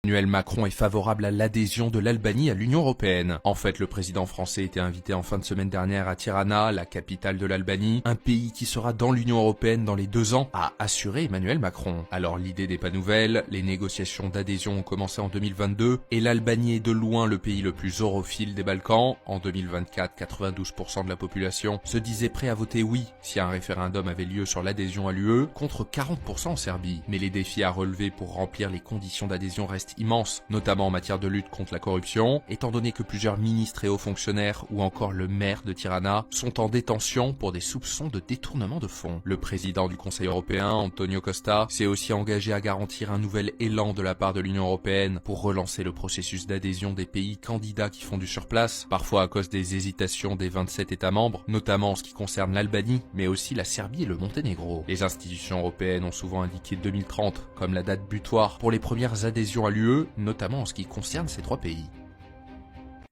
Emmanuel Macron est favorable à l'adhésion de l'Albanie à l'Union européenne. En fait, le président français était invité en fin de semaine dernière à Tirana, la capitale de l'Albanie, un pays qui sera dans l'Union européenne dans les 2 ans, a assuré Emmanuel Macron. Alors l'idée n'est pas nouvelle, les négociations d'adhésion ont commencé en 2022 et l'Albanie est de loin le pays le plus europhile des Balkans. En 2024, 92% de la population se disait prêt à voter oui si un référendum avait lieu sur l'adhésion à l'UE, contre 40% en Serbie. Mais les défis à relever pour remplir les conditions d'adhésion restent immense, notamment en matière de lutte contre la corruption, étant donné que plusieurs ministres et hauts fonctionnaires ou encore le maire de Tirana sont en détention pour des soupçons de détournement de fonds. Le président du Conseil européen, Antonio Costa, s'est aussi engagé à garantir un nouvel élan de la part de l'Union européenne pour relancer le processus d'adhésion des pays candidats qui font du surplace, parfois à cause des hésitations des 27 États membres, notamment en ce qui concerne l'Albanie, mais aussi la Serbie et le Monténégro. Les institutions européennes ont souvent indiqué 2030 comme la date butoir pour les premières adhésions à l'UE, notamment en ce qui concerne ces 3 pays.